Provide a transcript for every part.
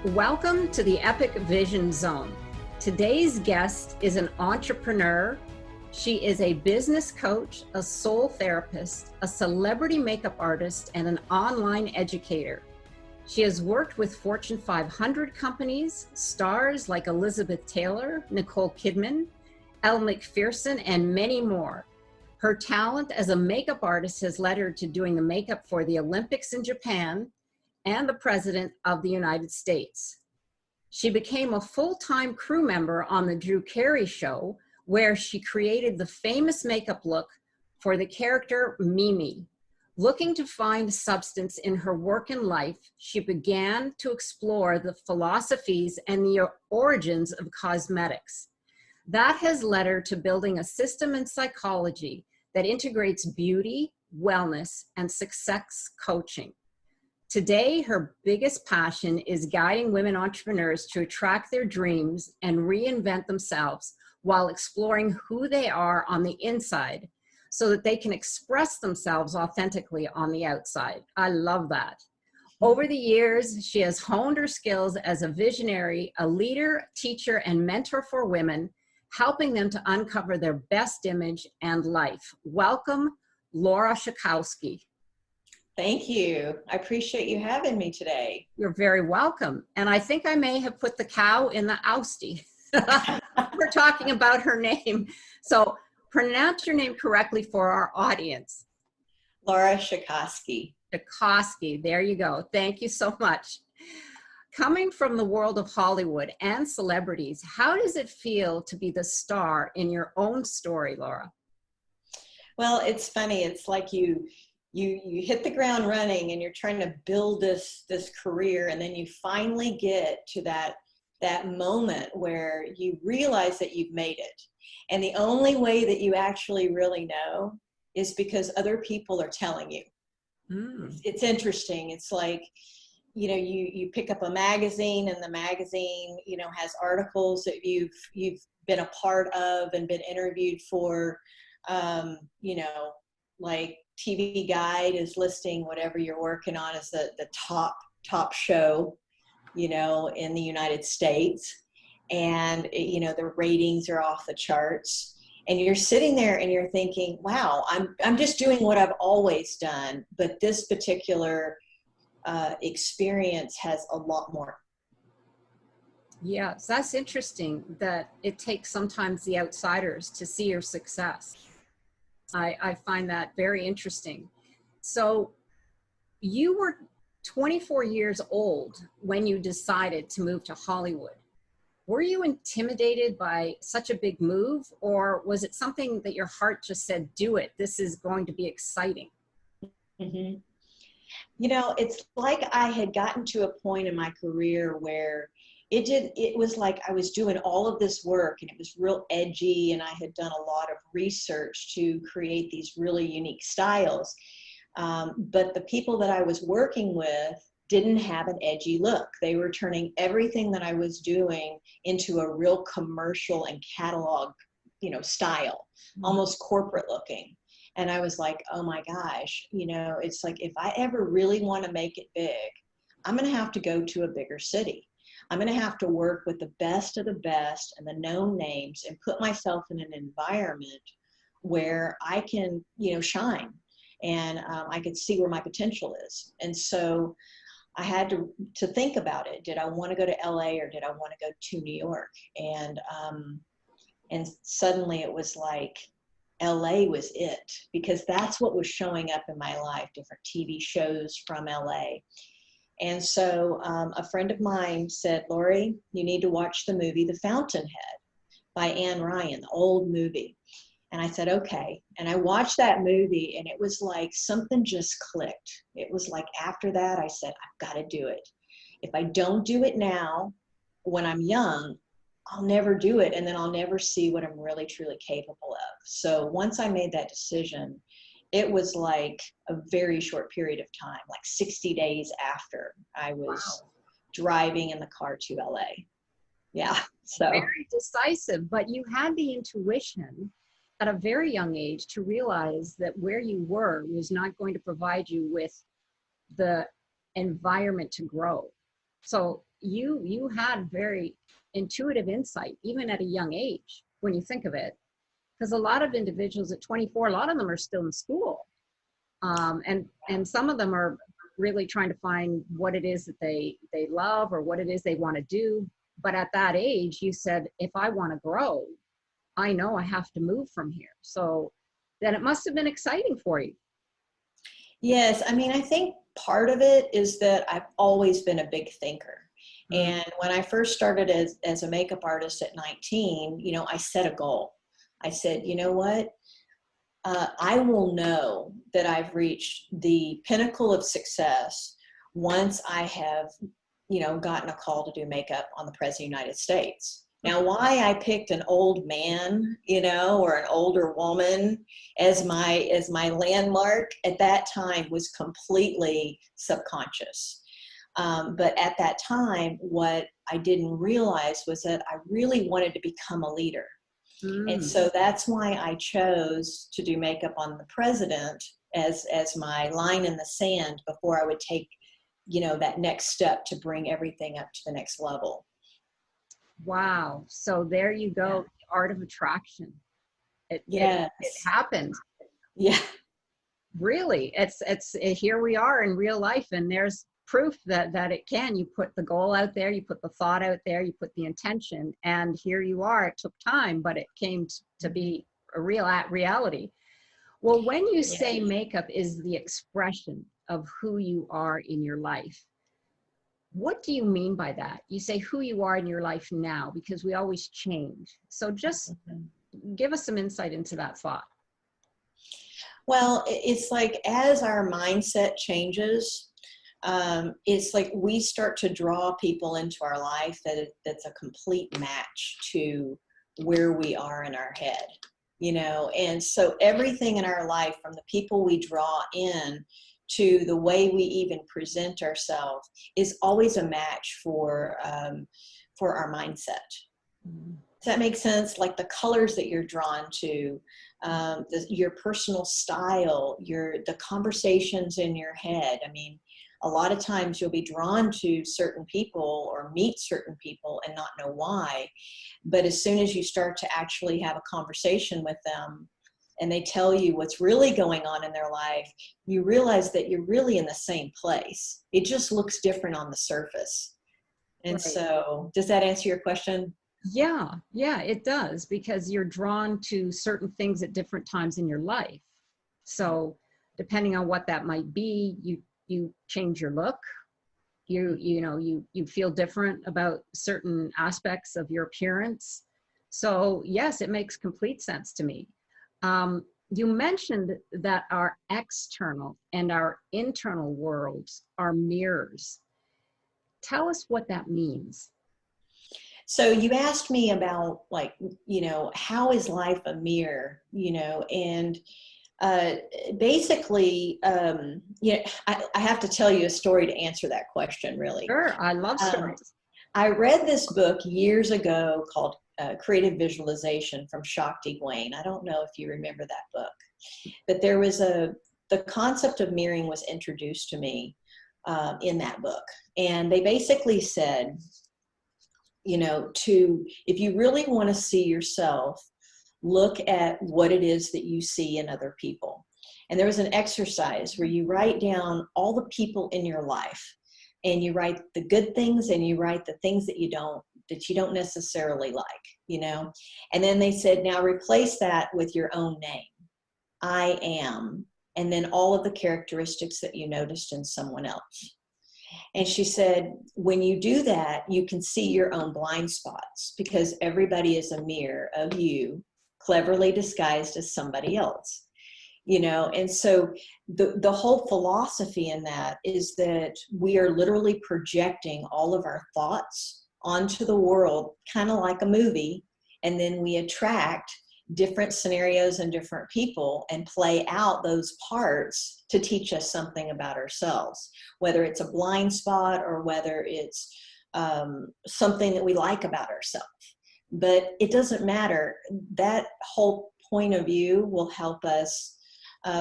Welcome to the Epic Vision Zone. Today's guest is an entrepreneur. She is a business coach, a soul therapist, a celebrity makeup artist, and an online educator. She has worked with Fortune 500 companies, stars like Elizabeth Taylor, Nicole Kidman, Elle McPherson, and many more. Her talent as a makeup artist has led her to doing the makeup for the Olympics in Japan and the President of the United States. She became a full-time crew member on the Drew Carey show, where she created the famous makeup look for the character Mimi. Looking to find substance in her work and life, she began to explore the philosophies and the origins of cosmetics. That has led her to building a system in psychology that integrates beauty, wellness, and success coaching. Today, her biggest passion is guiding women entrepreneurs to attract their dreams and reinvent themselves while exploring who they are on the inside so that they can express themselves authentically on the outside. I love that. Over the years, she has honed her skills as a visionary, a leader, teacher, and mentor for women, helping them to uncover their best image and life. Welcome, Laura Schakosky. Thank you. I appreciate you having me today. You're very welcome. And I think I may have put the cow in the oustie. We're talking about her name. So pronounce your name correctly for our audience. Laura Schakosky. Schakosky, there you go. Thank you so much. Coming from the world of Hollywood and celebrities, how does it feel to be the star in your own story, Laura? Well, it's funny. It's like you hit the ground running and you're trying to build this career, and then you finally get to that moment where you realize that you've made it. And the only way that you actually really know is because other people are telling you. It's interesting. It's like, you pick up a magazine, and the magazine, has articles that you've been a part of and been interviewed for, like TV Guide is listing whatever you're working on as the top show, in the United States. And, the ratings are off the charts. And you're sitting there and you're thinking, wow, I'm just doing what I've always done. But this particular experience has a lot more. Yes, that's interesting that it takes sometimes the outsiders to see your success. I find that very interesting. So you were 24 years old when you decided to move to Hollywood. Were you intimidated by such a big move, or was it something that your heart just said, do it, this is going to be exciting? Mm-hmm. It's like I had gotten to a point in my career where it was like I was doing all of this work, and it was real edgy, and I had done a lot of research to create these really unique styles. But the people that I was working with didn't have an edgy look. They were turning everything that I was doing into a real commercial and catalog, style, almost corporate looking. And I was like, oh my gosh, it's like, if I ever really want to make it big, I'm going to have to go to a bigger city. I'm going to have to work with the best of the best and the known names and put myself in an environment where I can, shine, and I could see where my potential is. And so I had to think about it. Did I want to go to LA, or did I want to go to New York? And suddenly it was like LA was it, because that's what was showing up in my life, different TV shows from LA. And so a friend of mine said, Lori, you need to watch the movie The Fountainhead by Anne Ryan, the old movie. And I said, okay. And I watched that movie, and it was like something just clicked. It was like after that, I said, I've got to do it. If I don't do it now, when I'm young, I'll never do it. And then I'll never see what I'm really, truly capable of. So once I made that decision, it was like a very short period of time, like 60 days after I was driving in the car to LA. Yeah. So very decisive, but you had the intuition at a very young age to realize that where you were was not going to provide you with the environment to grow. So you had very intuitive insight, even at a young age, when you think of it. Because a lot of individuals at 24, a lot of them are still in school. And some of them are really trying to find what it is that they love or what it is they want to do. But at that age, you said, if I want to grow, I know I have to move from here. So then it must have been exciting for you. Yes, I mean, I think part of it is that I've always been a big thinker. And when I first started as a makeup artist at 19, you know, I set a goal. I said, you know what? I will know that I've reached the pinnacle of success once I have, you know, gotten a call to do makeup on the President of the United States. Now, why I picked an old man, you know, or an older woman as my landmark at that time was completely subconscious. But at that time, what I didn't realize was that I really wanted to become a leader. And so that's why I chose to do makeup on the president as my line in the sand before I would take, you know, that next step to bring everything up to the next level. Wow. So there you go. Yeah. The art of attraction. It happened. Yeah. Really. It's here we are in real life, and there's proof that it can. You put the goal out there, you put the thought out there, you put the intention, and here you are. It took time, but it came to be a reality. Well, when you say makeup is the expression of who you are in your life, what do you mean by that? You say who you are in your life now, because we always change. So just give us some insight into that thought. Well, it's like as our mindset changes, it's like we start to draw people into our life that's a complete match to where we are in our head, you know. And so everything in our life, from the people we draw in to the way we even present ourselves, is always a match for our mindset. Does that make sense? Like the colors that you're drawn to, your personal style, the conversations in your head. I mean, a lot of times you'll be drawn to certain people or meet certain people and not know why. But as soon as you start to actually have a conversation with them and they tell you what's really going on in their life, you realize that you're really in the same place. It just looks different on the surface. And so, does that answer your question? Yeah, it does, because you're drawn to certain things at different times in your life. So depending on what that might be, you change your look. You feel different about certain aspects of your appearance. So yes, it makes complete sense to me. You mentioned that our external and our internal worlds are mirrors. Tell us what that means. So you asked me about, like, you know, how is life a mirror, you know, and basically, you know, I have to tell you a story to answer that question, really. Sure, I love stories. I read this book years ago called Creative Visualization from Shakti Wayne. I don't know if you remember that book, but there was the concept of mirroring was introduced to me in that book. And they basically said, you know, if you really want to see yourself, look at what it is that you see in other people. And there was an exercise where you write down all the people in your life, and you write the good things and you write the things that you don't necessarily like, you know. And then they said, now replace that with your own name. I am. And then all of the characteristics that you noticed in someone else. And she said, when you do that, you can see your own blind spots, because everybody is a mirror of you, cleverly disguised as somebody else, you know. And so the whole philosophy in that is that we are literally projecting all of our thoughts onto the world, kind of like a movie, and then we attract different scenarios and different people and play out those parts to teach us something about ourselves, whether it's a blind spot or whether it's something that we like about ourselves. But it doesn't matter. That whole point of view will help us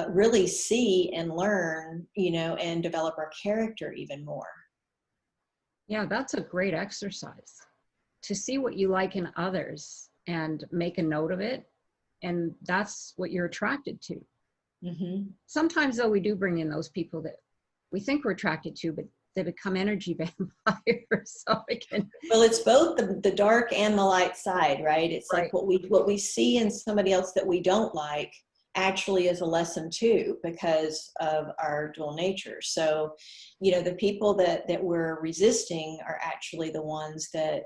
really see and learn, you know, and develop our character even more. Yeah, that's a great exercise to see what you like in others and make a note of it. And that's what you're attracted to. Mm-hmm. Sometimes, though, we do bring in those people that we think we're attracted to, but they become energy vampires. So we can. Well, it's both the dark and the light side, right? It's Right. like what we see in somebody else that we don't like actually is a lesson too, because of our dual nature. So, you know, the people that we're resisting are actually the ones that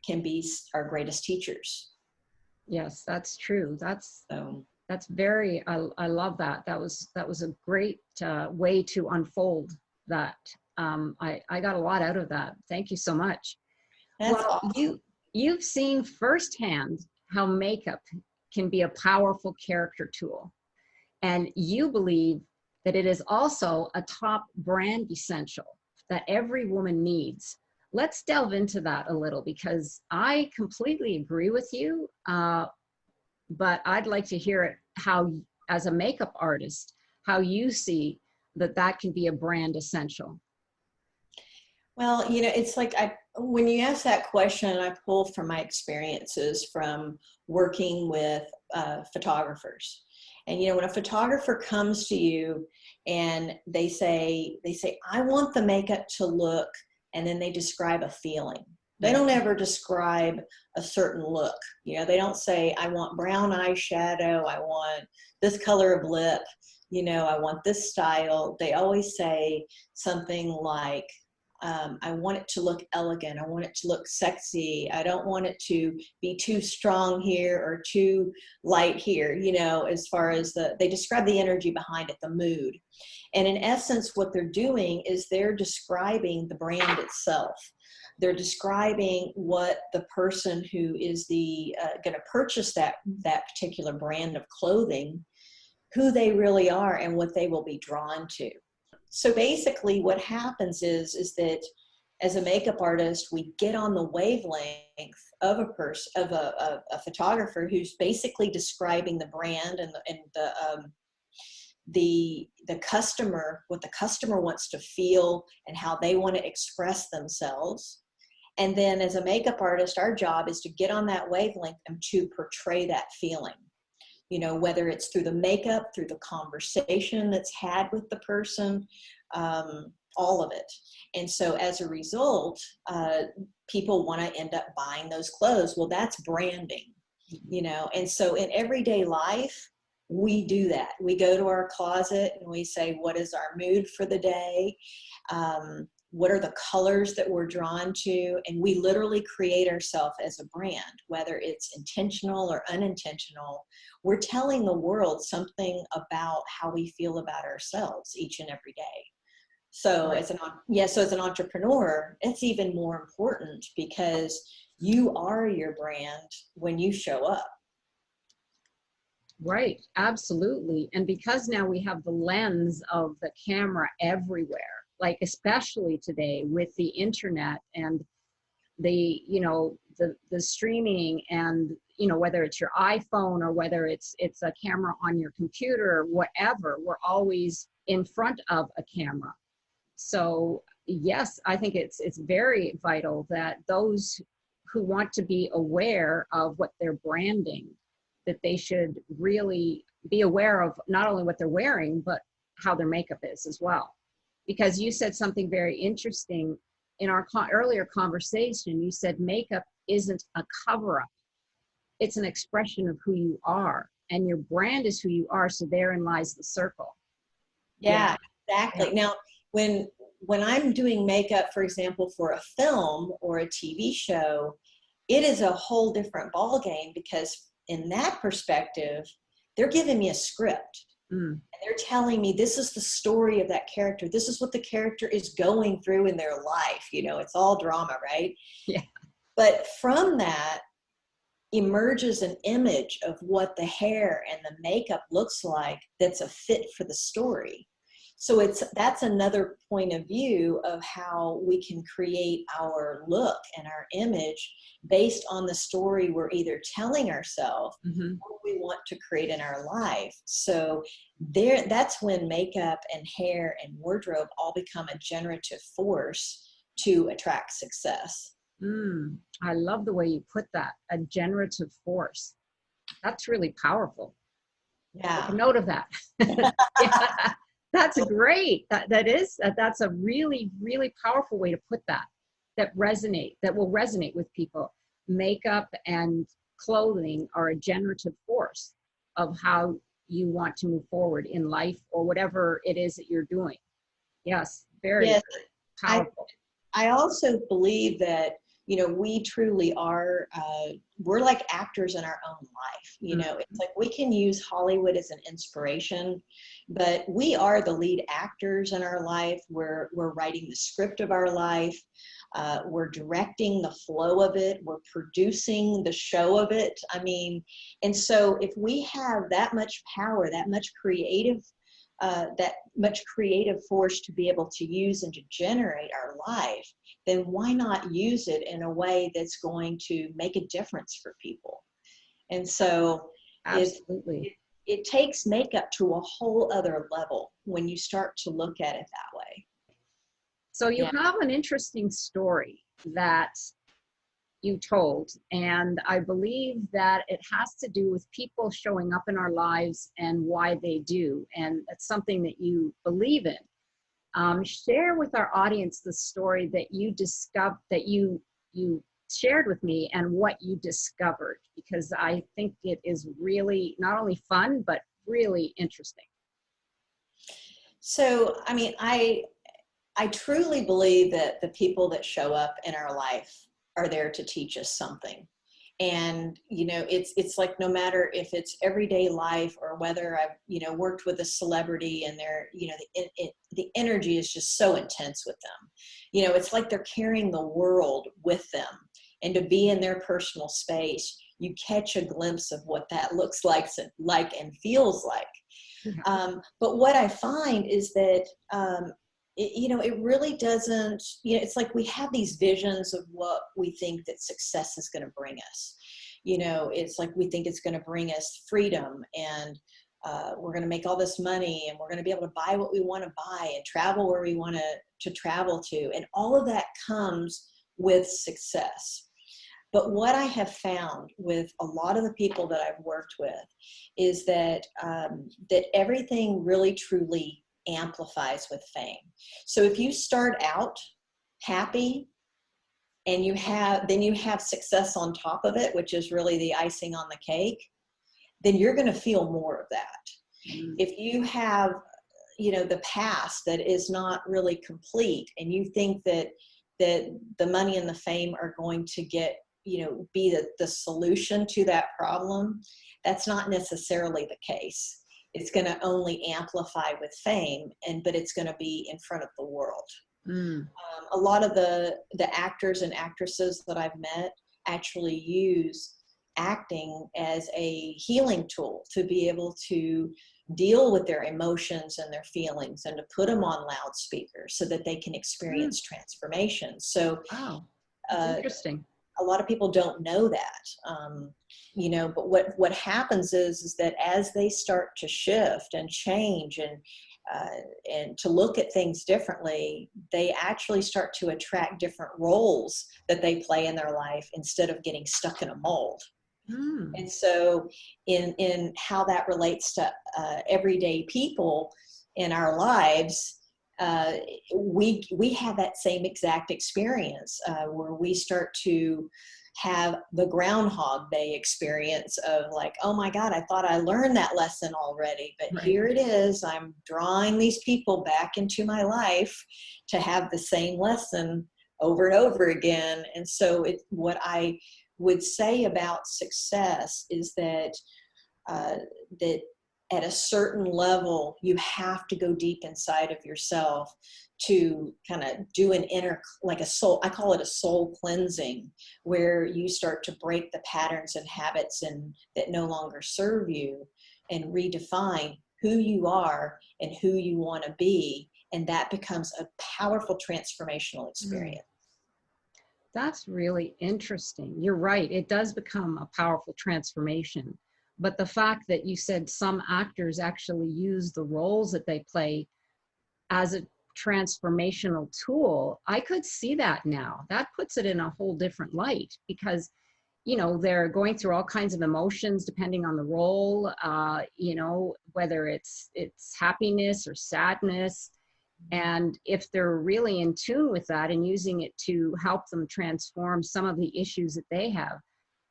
can be our greatest teachers. Yes, that's true. So, That's very, I love that. That was a great way to unfold that. I got a lot out of that. Thank you so much. that's Well, awesome. you've seen firsthand how makeup can be a powerful character tool. And you believe that it is also a top brand essential that every woman needs. Let's delve into that a little because I completely agree with you. But I'd like to hear it how, as a makeup artist, how you see that that can be a brand essential. Well, you know, it's like when you ask that question, I pull from my experiences from working with photographers. And you know, when a photographer comes to you and they say, I want the makeup to look, and then they describe a feeling. They don't ever describe a certain look. You know, they don't say, I want brown eyeshadow, I want this color of lip, you know, I want this style. They always say something like, I want it to look elegant. I want it to look sexy. I don't want it to be too strong here or too light here, you know, as far as they describe the energy behind it, the mood. And in essence, what they're doing is they're describing the brand itself. They're describing what the person who is going to purchase that particular brand of clothing, who they really are and what they will be drawn to. So basically what happens is that as a makeup artist, we get on the wavelength of a photographer who's basically describing the brand and the customer, what the customer wants to feel and how they want to express themselves. And then as a makeup artist, our job is to get on that wavelength and to portray that feeling. You know, whether it's through the makeup, through the conversation that's had with the person, all of it. And so as a result, people want to end up buying those clothes. Well, that's branding, you know. And so in everyday life, we do that. We go to our closet and we say, what is our mood for the day? What are the colors that we're drawn to? And we literally create ourselves as a brand, whether it's intentional or unintentional. We're telling the world something about how we feel about ourselves each and every day. So Right. as an entrepreneur, it's even more important because you are your brand when you show up. Right, absolutely. And because now we have the lens of the camera everywhere, like especially today with the internet and the, you know, the streaming and, you know, whether it's your iPhone or whether it's a camera on your computer or whatever, we're always in front of a camera. So yes, I think it's very vital that those who want to be aware of what they're branding, that they should really be aware of not only what they're wearing, but how their makeup is as well. Because you said something very interesting in our earlier conversation. You said makeup isn't a cover-up. It's an expression of who you are, and your brand is who you are. So therein lies the circle. Yeah, Yeah. exactly. Now, when I'm doing makeup, for example, for a film or a TV show, it is a whole different ballgame because in that perspective, they're giving me a script. Mm. And they're telling me this is the story of that character. This is what the character is going through in their life. You know, it's all drama, right? Yeah. But from that emerges an image of what the hair and the makeup looks like that's a fit for the story. So that's another point of view of how we can create our look and our image based on the story we're either telling ourselves or we want to create in our life. So that's when makeup and hair and wardrobe all become a generative force to attract success. I love the way you put that, a generative force. That's really powerful. Yeah. Take a note of that. Yeah, that's great. That's a really, really powerful way to put that, that will resonate with people. Makeup and clothing are a generative force of how you want to move forward in life or whatever it is that you're doing. Yes, very powerful. I also believe that, we truly are, we're like actors in our own life. It's like we can use Hollywood as an inspiration, but we are the lead actors in our life. We're writing the script of our life. We're directing the flow of it. We're producing the show of it. And so if we have that much power, that much creative force to be able to use and to generate our life, then why not use it in a way that's going to make a difference for people? And so absolutely, it takes makeup to a whole other level when you start to look at it that way. So you have an interesting story that you told, and I believe that it has to do with people showing up in our lives and why they do, and it's something that you believe in. Share with our audience the story that you discovered, that you shared with me, and what you discovered, because I think it is really not only fun but really interesting. So, I truly believe that the people that show up in our life are there to teach us something. And, it's like, no matter if it's everyday life or whether I've, worked with a celebrity and they're, the energy is just so intense with them. It's like they're carrying the world with them, and to be in their personal space, you catch a glimpse of what that looks like and feels like. But what I find is that, it really doesn't, it's like we have these visions of what we think that success is going to bring us. It's like we think it's going to bring us freedom, and we're going to make all this money, and we're going to be able to buy what we want to buy and travel where we want to travel to. And all of that comes with success. But what I have found with a lot of the people that I've worked with is that that everything really truly amplifies with fame. So if you start out happy and then you have success on top of it, which is really the icing on the cake, then you're going to feel more of that. If you have, the past that is not really complete, and you think that the money and the fame are going to be the solution to that problem, that's not necessarily the case. It's going to only amplify with fame, but it's going to be in front of the world. A lot of the actors and actresses that I've met actually use acting as a healing tool to be able to deal with their emotions and their feelings, and to put them on loudspeakers so that they can experience transformation. So, wow, that's interesting. A lot of people don't know that, but what happens is that as they start to shift and change and to look at things differently, they actually start to attract different roles that they play in their life instead of getting stuck in a mold. And so in how that relates to everyday people in our lives, we have that same exact experience where we start to have the Groundhog Day experience of like, oh my God, I thought I learned that lesson already, but here it is. I'm drawing these people back into my life to have the same lesson over and over again. And so what I would say about success is that that at a certain level, you have to go deep inside of yourself to kind of do an like a soul, I call it a soul cleansing, where you start to break the patterns and habits that no longer serve you, and redefine who you are and who you want to be. And that becomes a powerful transformational experience. That's really interesting. You're right. It does become a powerful transformation. But the fact that you said some actors actually use the roles that they play as a transformational tool, I could see that now. That puts it in a whole different light because, you know, they're going through all kinds of emotions depending on the role, you know, whether it's happiness or sadness. And if they're really in tune with that and using it to help them transform some of the issues that they have,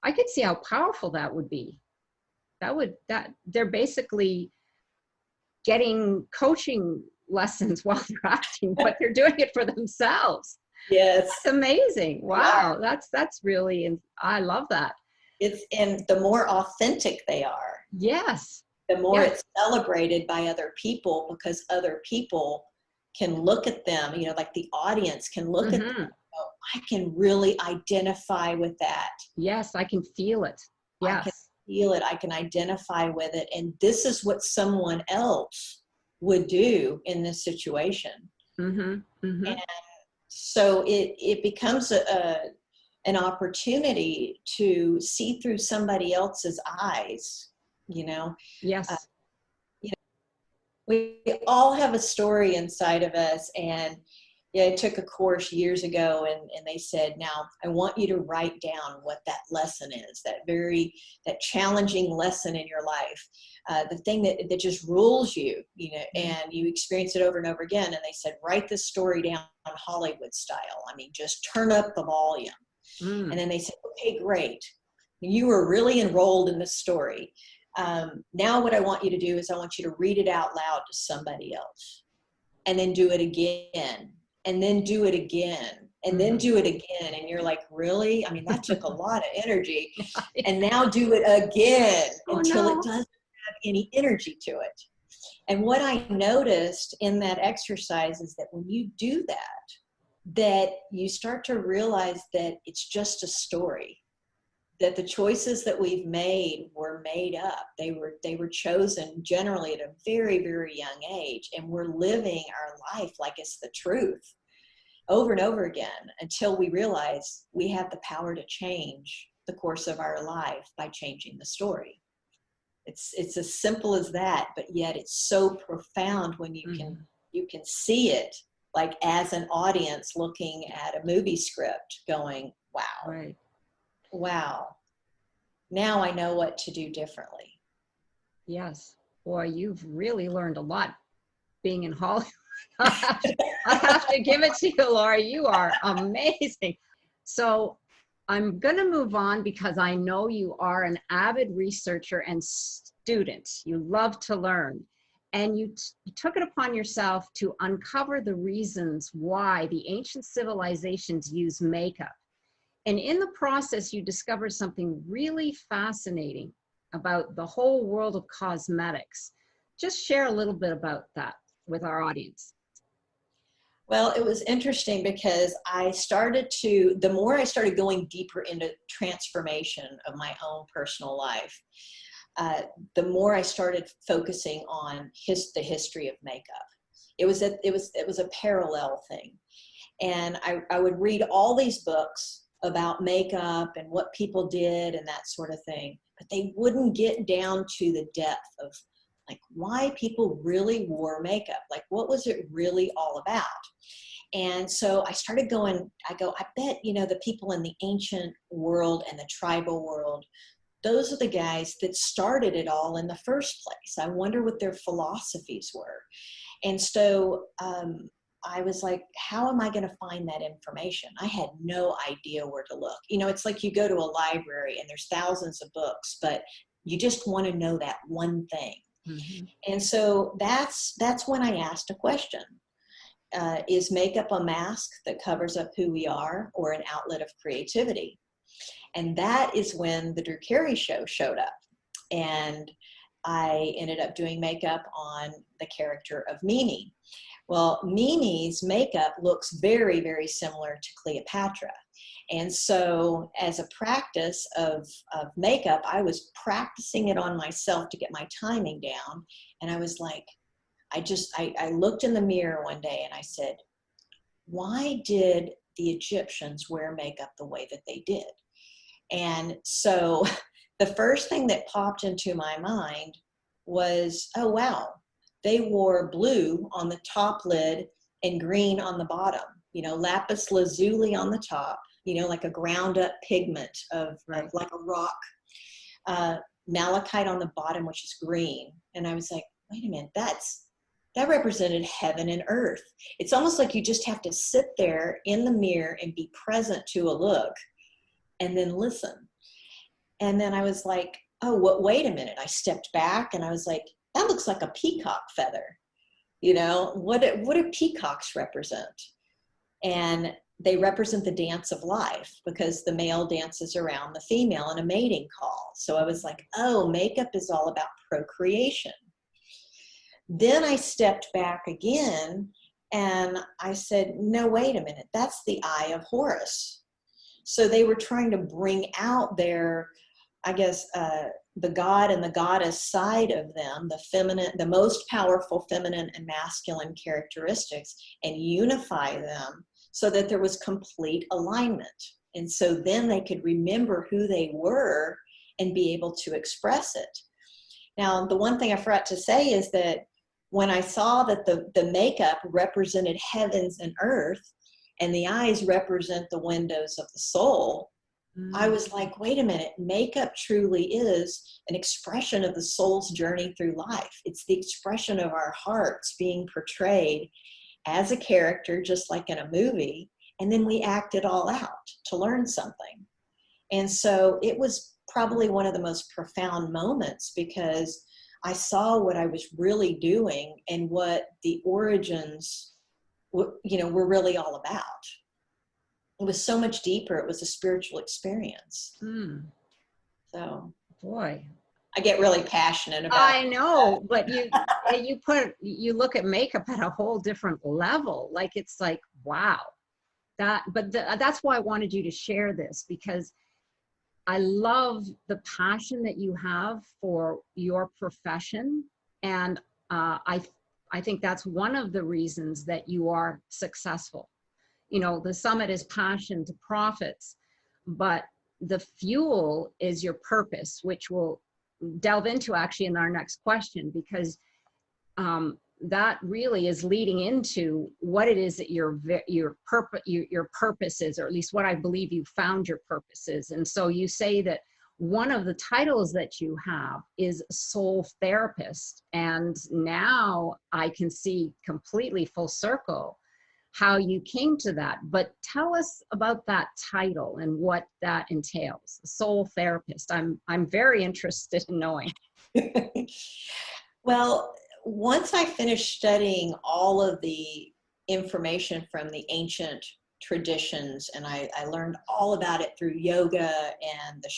I could see how powerful that would be. That they're basically getting coaching lessons while they're acting, but they're doing it for themselves. Yes. That's amazing. Wow. That's really, and I love that. And the more authentic they are. Yes. The more yes. it's celebrated by other people, because other people can look at them, you know, like the audience can look at them and go, I can really identify with that. Yes, I can feel it. Yes. I can feel it. I can identify with it. And this is what someone else would do in this situation. And so it becomes an opportunity to see through somebody else's eyes, you know. Yes. We all have a story inside of us. And yeah, I took a course years ago and they said, now I want you to write down what that lesson is, that challenging lesson in your life, the thing that just rules you, you know, and you experience it over and over again. And they said, write this story down Hollywood style. I mean, just turn up the volume. And then they said, okay, great. You were really enrolled in this story. Now what I want you to do is I want you to read it out loud to somebody else, and then do it again, and then do it again, and then do it again. And you're like, really? I mean, that took a lot of energy. And now do it again until it doesn't have any energy to it. And what I noticed in that exercise is that when you do that you start to realize that it's just a story. That the choices that we've made were made up. They were chosen generally at a very, very young age. And we're living our life like it's the truth over and over again until we realize we have the power to change the course of our life by changing the story. It's as simple as that, but yet it's so profound when you can see it, like as an audience looking at a movie script going, wow. Right. Wow, now I know what to do differently. Yes. Boy, you've really learned a lot being in Hollywood. I have to give it to you, Laura. You are amazing. So I'm going to move on because I know you are an avid researcher and student. You love to learn. And you took it upon yourself to uncover the reasons why the ancient civilizations use makeup. And in the process, you discover something really fascinating about the whole world of cosmetics. Just share a little bit about that with our audience. Well, it was interesting because the more I started going deeper into transformation of my own personal life, the more I started focusing on the history of makeup. It was a parallel thing. And I would read all these books about makeup and what people did and that sort of thing, but they wouldn't get down to the depth of like why people really wore makeup. Like what was it really all about? And so I started going, I bet, you know, the people in the ancient world and the tribal world, those are the guys that started it all in the first place. I wonder what their philosophies were. And so, I was like, how am I going to find that information? I had no idea where to look. You know, it's like you go to a library and there's thousands of books, but you just want to know that one thing. And so that's when I asked a question. Is makeup a mask that covers up who we are or an outlet of creativity? And that is when the Drew Carey show showed up. And I ended up doing makeup on the character of Mimi. Well, Mimi's makeup looks very, very similar to Cleopatra. And so as a practice of makeup, I was practicing it on myself to get my timing down. And I was like, I looked in the mirror one day and I said, why did the Egyptians wear makeup the way that they did? And so the first thing that popped into my mind was, oh, wow, they wore blue on the top lid and green on the bottom. Lapis lazuli on the top, like a ground up pigment of like a rock. Malachite on the bottom, which is green. And I was like, wait a minute, that represented heaven and earth. It's almost like you just have to sit there in the mirror and be present to a look and then listen. And then I was like, oh, wait a minute. I stepped back and I was like, that looks like a peacock feather. What do peacocks represent? And they represent the dance of life, because the male dances around the female in a mating call. So I was like, oh, makeup is all about procreation. Then I stepped back again and I said, no, wait a minute, that's the eye of Horus. So they were trying to bring out their, I guess, the god and the goddess side of them, the feminine, the most powerful feminine and masculine characteristics, and unify them so that there was complete alignment. And so then they could remember who they were and be able to express it. Now, the one thing I forgot to say is that when I saw that the makeup represented heavens and earth, and the eyes represent the windows of the soul, I was like, wait a minute, makeup truly is an expression of the soul's journey through life. It's the expression of our hearts being portrayed as a character, just like in a movie, and then we act it all out to learn something. And so it was probably one of the most profound moments, because I saw what I was really doing and what the origins, were really all about. It was so much deeper. It was a spiritual experience. So, boy, I get really passionate about I know, but you look at makeup at a whole different level. Like, it's like, wow, that's why I wanted you to share this, because I love the passion that you have for your profession. And I think that's one of the reasons that you are successful. The summit is passion to profits, but the fuel is your purpose, which we'll delve into actually in our next question, because that really is leading into what it is that your purpose is, or at least what I believe you found your purpose is. And so you say that one of the titles that you have is soul therapist, and now I can see completely full circle how you came to that. But tell us about that title and what that entails. Soul therapist. I'm very interested in knowing. Well, once I finished studying all of the information from the ancient traditions, and I learned all about it through yoga and the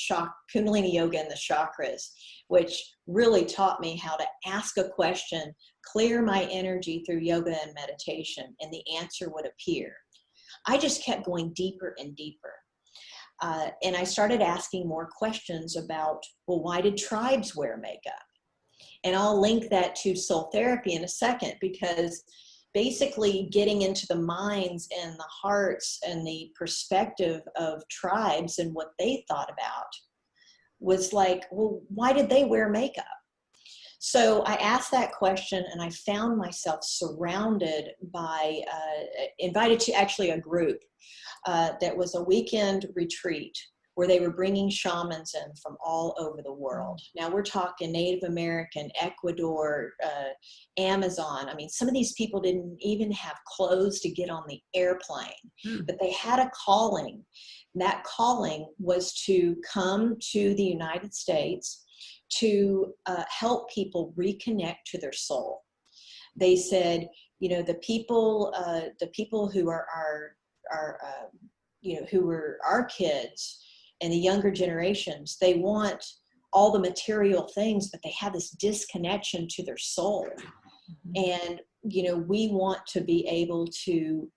Kundalini yoga and the chakras, which really taught me how to ask a question, clear my energy through yoga and meditation, and the answer would appear. I just kept going deeper and deeper. And I started asking more questions about, well, why did tribes wear makeup? And I'll link that to soul therapy in a second, because basically getting into the minds and the hearts and the perspective of tribes and what they thought about was like, well, why did they wear makeup? So I asked that question, and I found myself surrounded by, invited to actually a group that was a weekend retreat where they were bringing shamans in from all over the world. Now we're talking Native American, Ecuador, Amazon. I mean, some of these people didn't even have clothes to get on the airplane, but they had a calling. That calling was to come to the United States to help people reconnect to their soul. They said, the people who are who were our kids and the younger generations, they want all the material things, but they have this disconnection to their soul. And, we want to be able to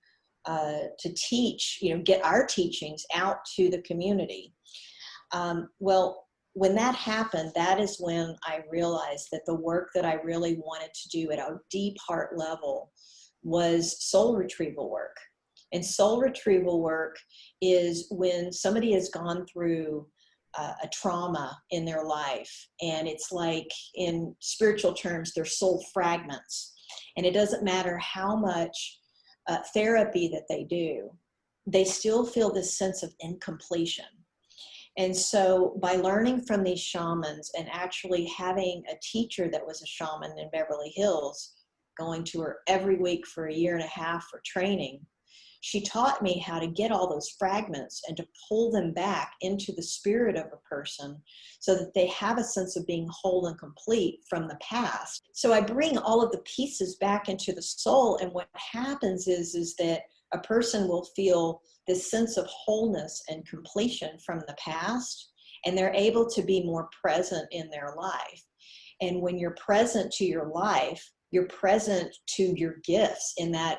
teach, get our teachings out to the community. Well, when that happened, that is when I realized that the work that I really wanted to do at a deep heart level was soul retrieval work. And soul retrieval work is when somebody has gone through a trauma in their life, and it's like, in spiritual terms, they're soul fragments. And it doesn't matter how much therapy that they do, they still feel this sense of incompletion. And so by learning from these shamans and actually having a teacher that was a shaman in Beverly Hills, going to her every week for a year and a half for training, she taught me how to get all those fragments and to pull them back into the spirit of a person so that they have a sense of being whole and complete from the past. So I bring all of the pieces back into the soul, and what happens is that a person will feel this sense of wholeness and completion from the past, and they're able to be more present in their life. And when you're present to your life, you're present to your gifts in that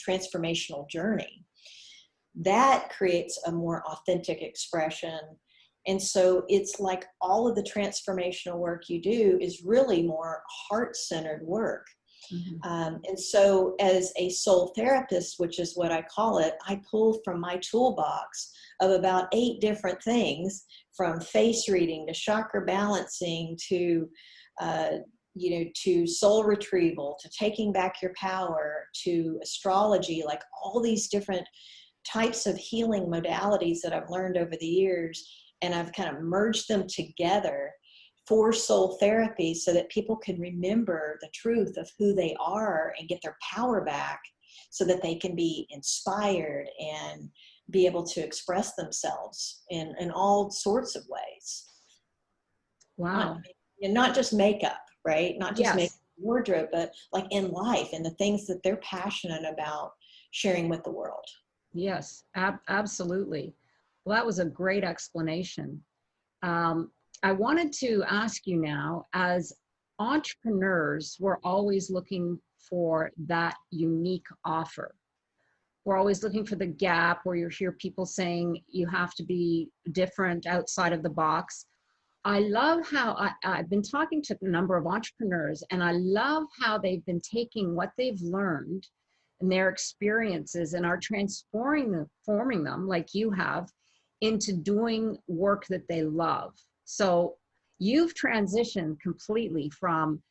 transformational journey. That creates a more authentic expression. And so it's like all of the transformational work you do is really more heart-centered work. Mm-hmm. And so as a soul therapist, which is what I call it, I pull from my toolbox of about 8 different things, from face reading to chakra balancing to to soul retrieval, to taking back your power, to astrology, like all these different types of healing modalities that I've learned over the years. And I've kind of merged them together for soul therapy so that people can remember the truth of who they are and get their power back so that they can be inspired and be able to express themselves in all sorts of ways. Wow. And not just makeup, right? Not just yes. makeup and wardrobe, but like in life and the things that they're passionate about sharing with the world. Yes, absolutely. Well, that was a great explanation. I wanted to ask you now, as entrepreneurs, we're always looking for that unique offer. We're always looking for the gap where you hear people saying you have to be different outside of the box. I love how I've been talking to a number of entrepreneurs, and I love how they've been taking what they've learned and their experiences and are transforming them, like you have, into doing work that they love. So you've transitioned completely from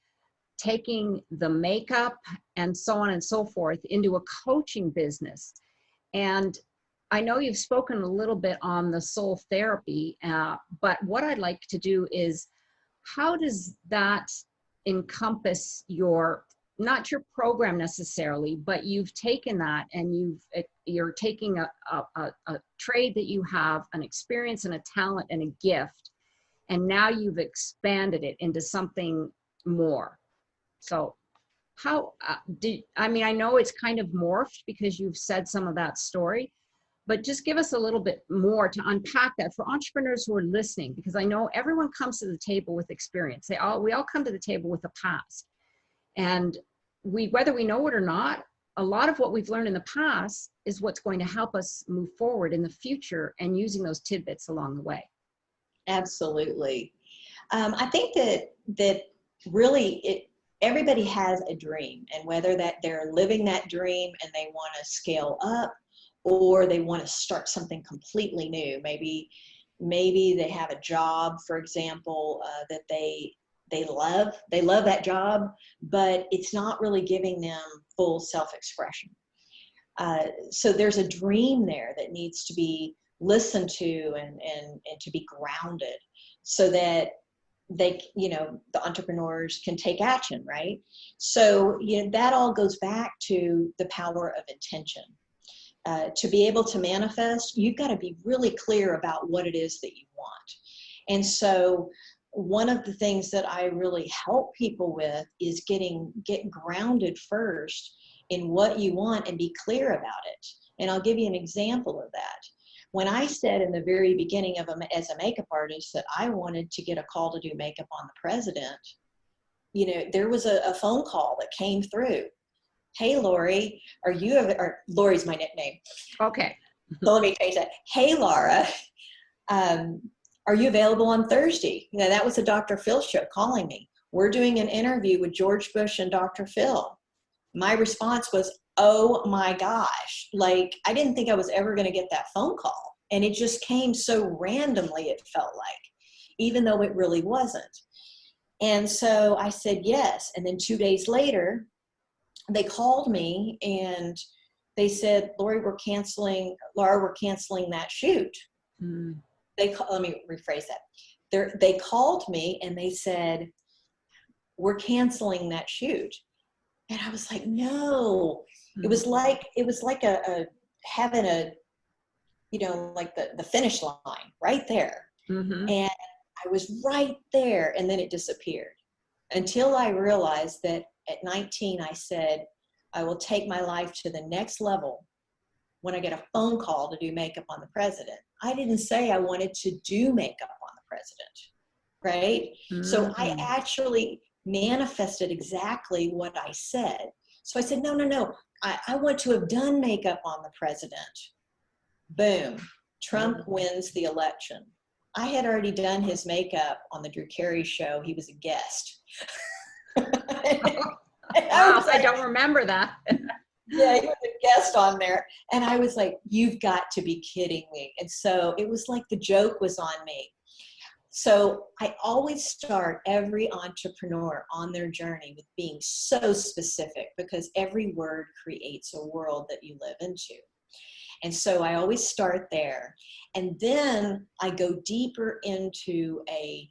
taking the makeup and so on and so forth into a coaching business. And I know you've spoken a little bit on the soul therapy, but what I'd like to do is, how does that encompass not your program necessarily, but you've taken that and you're taking a trade that you have, an experience and a talent and a gift, and now you've expanded it into something more. So how I know it's kind of morphed because you've said some of that story, but just give us a little bit more to unpack that for entrepreneurs who are listening, because I know everyone comes to the table with experience. We all come to the table with a past, and whether we know it or not, a lot of what we've learned in the past is what's going to help us move forward in the future, and using those tidbits along the way. Absolutely. I think that really everybody has a dream, and whether that they're living that dream and they want to scale up, or they want to start something completely new. Maybe they have a job, for example, that they love. They love that job, but it's not really giving them full self-expression. So there's a dream there that needs to be listened to and to be grounded so that the entrepreneurs can take action, right? So, that all goes back to the power of intention. To be able to manifest, you've got to be really clear about what it is that you want. And so one of the things that I really help people with is get grounded first in what you want and be clear about it. And I'll give you an example of that. When I said in the very beginning as a makeup artist that I wanted to get a call to do makeup on the president, there was a phone call that came through. Hey, Lori, Lori's my nickname. Okay. So let me change that. Hey, Laura, are you available on Thursday? That was the Dr. Phil show calling me. We're doing an interview with George Bush and Dr. Phil. My response was, oh my gosh. Like, I didn't think I was ever going to get that phone call. And it just came so randomly, it felt like, even though it really wasn't. And so I said yes. And then 2 days later, they called me and they said, Laura, we're canceling that shoot. Mm. Let me rephrase that. They called me and they said, we're canceling that shoot. And I was like, no. Mm. It was like having a, like the finish line right there. Mm-hmm. And I was right there, and then it disappeared until I realized that at 19, I said, I will take my life to the next level when I get a phone call to do makeup on the president. I didn't say I wanted to do makeup on the president, right? Mm-hmm. So I actually manifested exactly what I said. So I said, no, I want to have done makeup on the president. Boom, Trump wins the election. I had already done his makeup on the Drew Carey show. He was a guest. Wow, I don't remember that. Yeah, he was a guest on there. And I was like, you've got to be kidding me. And so it was like the joke was on me. So I always start every entrepreneur on their journey with being so specific, because every word creates a world that you live into. And so I always start there. And then I go deeper into a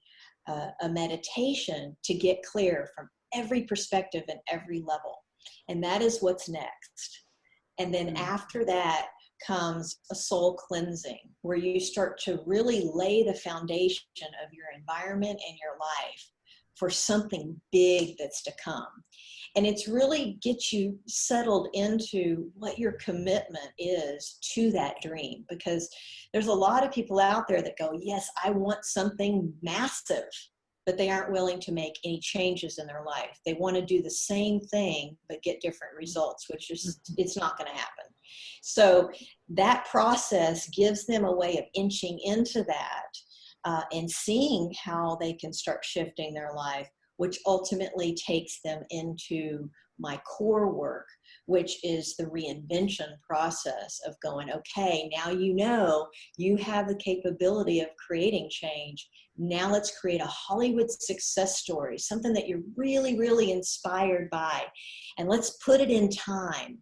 meditation to get clear from every perspective and every level. And that is what's next. And then after that comes a soul cleansing, where you start to really lay the foundation of your environment and your life for something big that's to come. And it's really gets you settled into what your commitment is to that dream, because there's a lot of people out there that go, yes, I want something massive, but they aren't willing to make any changes in their life. They want to do the same thing, but get different results, which is, it's not going to happen. So that process gives them a way of inching into that and seeing how they can start shifting their life, which ultimately takes them into my core work, which is the reinvention process of going, okay, now you have the capability of creating change. Now let's create a Hollywood success story, something that you're really, really inspired by, and let's put it in time.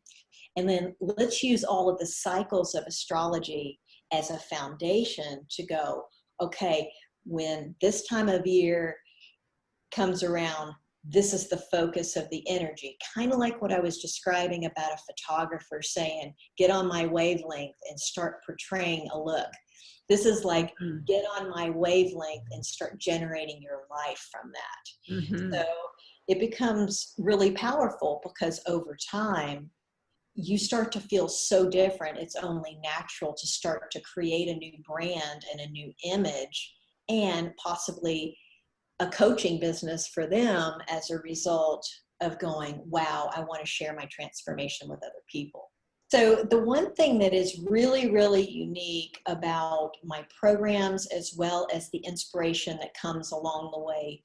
And then let's use all of the cycles of astrology as a foundation to go, okay, when this time of year comes around, this is the focus of the energy. Kind of like what I was describing about a photographer saying, get on my wavelength and start portraying a look. This is like, get on my wavelength and start generating your life from that. Mm-hmm. So it becomes really powerful, because over time, you start to feel so different. It's only natural to start to create a new brand and a new image, and possibly a coaching business for them as a result of going, wow, I want to share my transformation with other people. So the one thing that is really, really unique about my programs, as well as the inspiration that comes along the way,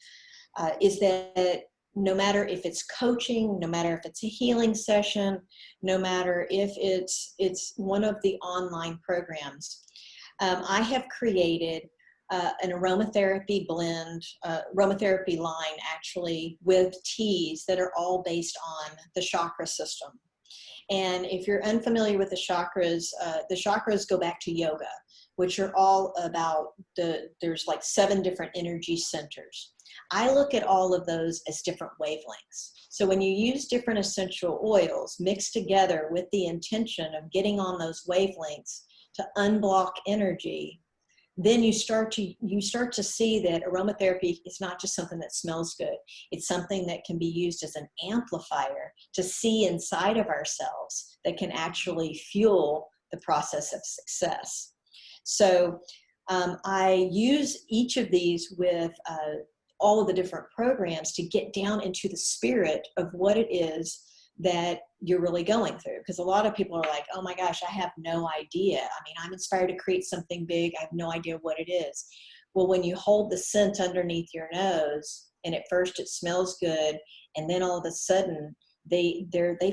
is that no matter if it's coaching, no matter if it's a healing session, no matter if it's one of the online programs, I have created an aromatherapy blend, aromatherapy line actually, with teas that are all based on the chakra system. And if you're unfamiliar with the chakras go back to yoga, which are all about there's like 7 different energy centers. I look at all of those as different wavelengths. So when you use different essential oils mixed together with the intention of getting on those wavelengths to unblock energy, then you start to see that aromatherapy is not just something that smells good. It's something that can be used as an amplifier to see inside of ourselves that can actually fuel the process of success. So I use each of these with all of the different programs to get down into the spirit of what it is that you're really going through. Because a lot of people are like, oh my gosh, I have no idea. I mean, I'm inspired to create something big. I have no idea what it is. Well, when you hold the scent underneath your nose, and at first it smells good, and then all of a sudden they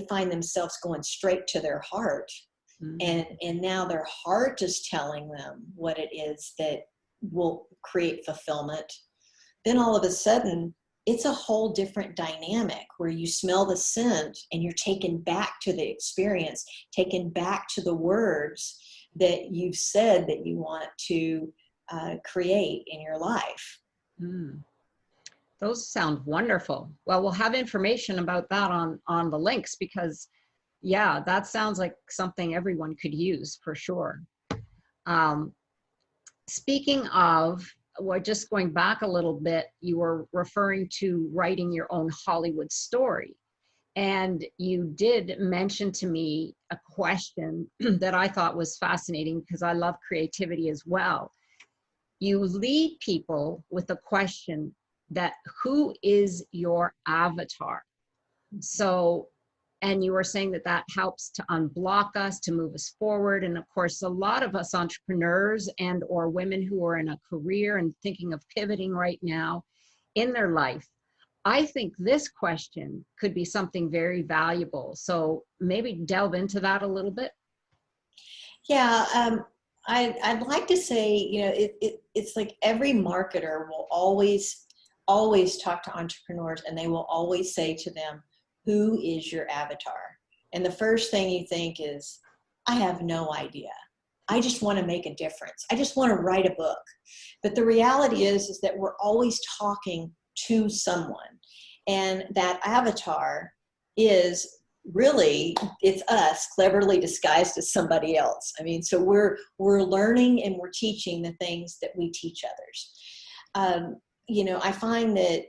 find themselves going straight to their heart. Mm-hmm. And now their heart is telling them what it is that will create fulfillment. Then all of a sudden it's a whole different dynamic where you smell the scent and you're taken back to the experience, taken back to the words that you've said that you want to create in your life. Mm. Those sound wonderful. Well, we'll have information about that on the links, because yeah, that sounds like something everyone could use for sure. Speaking of, well, just going back a little bit, you were referring to writing your own Hollywood story. And you did mention to me a question that I thought was fascinating, because I love creativity as well. You lead people with a question that, who is your avatar? So, and you were saying that that helps to unblock us, to move us forward. And of course, a lot of us entrepreneurs and or women who are in a career and thinking of pivoting right now in their life, I think this question could be something very valuable. So maybe delve into that a little bit. Yeah, I'd like to say, you know, it's like every marketer will always talk to entrepreneurs, and they will always say to them, who is your avatar? And the first thing you think is, I have no idea. I just want to make a difference. I just want to write a book. But the reality is that we're always talking to someone. And that avatar is really, it's us cleverly disguised as somebody else. I mean, so we're learning and we're teaching the things that we teach others. You know, I find that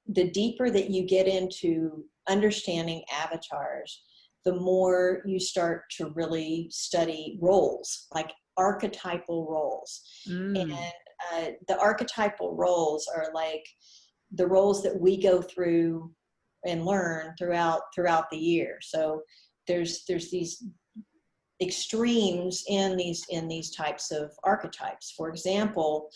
the deeper that you get into understanding avatars, the more you start to really study roles, like archetypal roles. And the archetypal roles are like the roles that we go through and learn throughout the year. So there's these extremes in these types of archetypes. For example,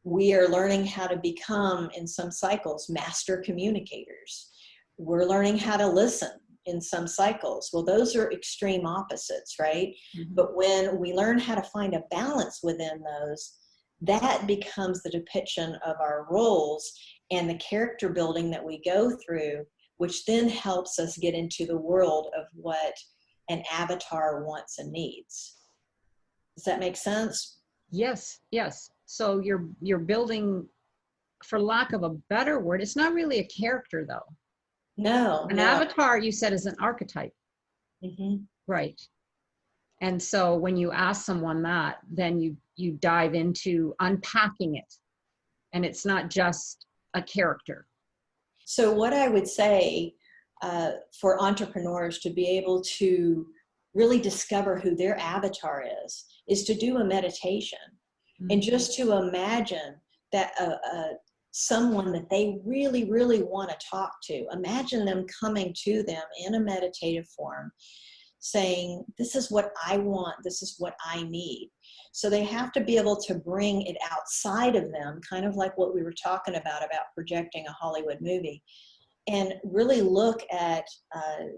we are learning how to become, in some cycles, master communicators. We're learning how to listen in some cycles. Well, those are extreme opposites, right? Mm-hmm. But when we learn how to find a balance within those, that becomes the depiction of our roles and the character building that we go through, which then helps us get into the world of what an avatar wants and needs. Does that make sense? Yes, yes. So you're building, for lack of a better word, it's not really a character though. No. An avatar, you said, is an archetype. Mm-hmm. Right. And so when you ask someone that, then you dive into unpacking it, and it's not just a character. So what I would say for entrepreneurs to be able to really discover who their avatar is to do a meditation. Mm-hmm. And just to imagine that someone that they really, really want to talk to, imagine them coming to them in a meditative form, saying, this is what I want, this is what I need. So they have to be able to bring it outside of them, kind of like what we were talking about projecting a Hollywood movie, and really look at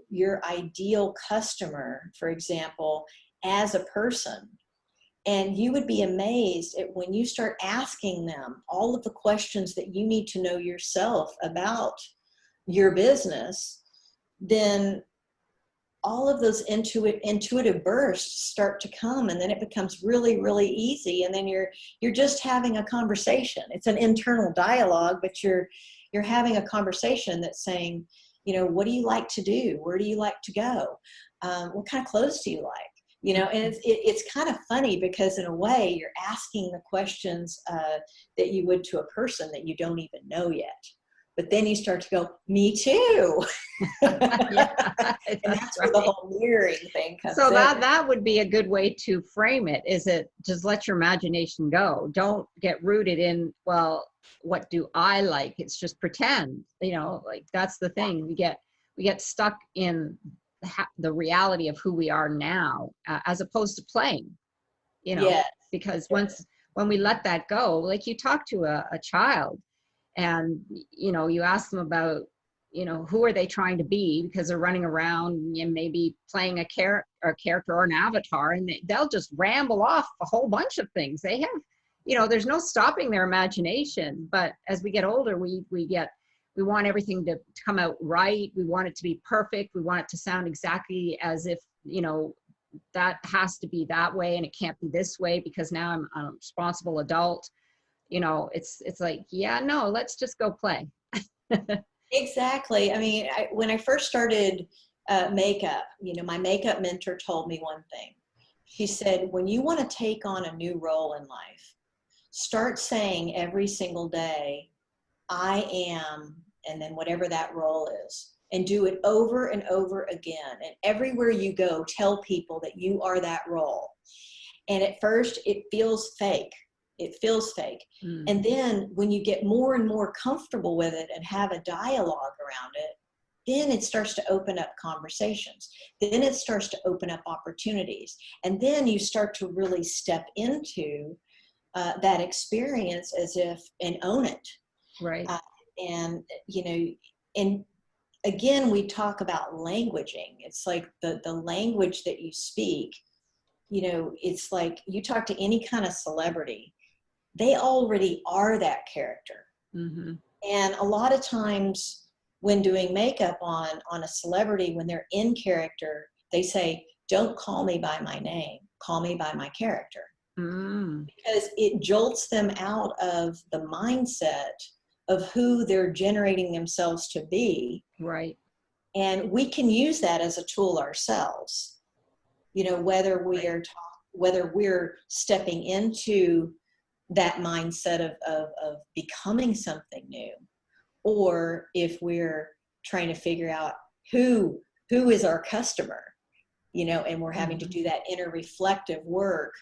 your ideal customer, for example, as a person. And you would be amazed at when you start asking them all of the questions that you need to know yourself about your business, then all of those intuitive bursts start to come, and then it becomes really, really easy. And then you're just having a conversation. It's an internal dialogue, but you're having a conversation that's saying, you know, what do you like to do? Where do you like to go? What kind of clothes do you like? You know, and it's kind of funny because in a way you're asking the questions that you would to a person that you don't even know yet. But then you start to go, me too. Yeah, and that's where the whole mirroring thing comes in. So that would be a good way to frame it, is it just let your imagination go. Don't get rooted in, well, what do I like? It's just pretend, you know, like that's the thing. We get stuck in the reality of who we are now, as opposed to playing, you know. Yes. Because when we let that go, like you talk to a child and, you know, you ask them about, you know, who are they trying to be, because they're running around and maybe playing a character or an avatar, and they'll just ramble off a whole bunch of things. They have, you know, there's no stopping their imagination. But as we get older, we get we want everything to come out right. We want it to be perfect. We want it to sound exactly as if, that has to be that way and it can't be this way because now I'm a responsible adult. It's like, yeah, no, let's just go play. Exactly. I mean, when I first started makeup, my makeup mentor told me one thing. She said, when you want to take on a new role in life, start saying every single day, I am, and then whatever that role is, and do it over and over again. And everywhere you go, tell people that you are that role. And at first it feels fake. It feels fake. Mm. And then when you get more and more comfortable with it and have a dialogue around it, then it starts to open up conversations. Then it starts to open up opportunities. And then you start to really step into that experience and own it. Right. And again, we talk about languaging. It's like the language that you speak, it's like you talk to any kind of celebrity, they already are that character. Mm-hmm. And a lot of times when doing makeup on a celebrity, when they're in character, they say, don't call me by my name, call me by my character. Mm. Because it jolts them out of the mindset of who they're generating themselves to be. Right. And we can use that as a tool ourselves, whether we're stepping into that mindset of becoming something new, or if we're trying to figure out who is our customer, and we're having to do that inner reflective work,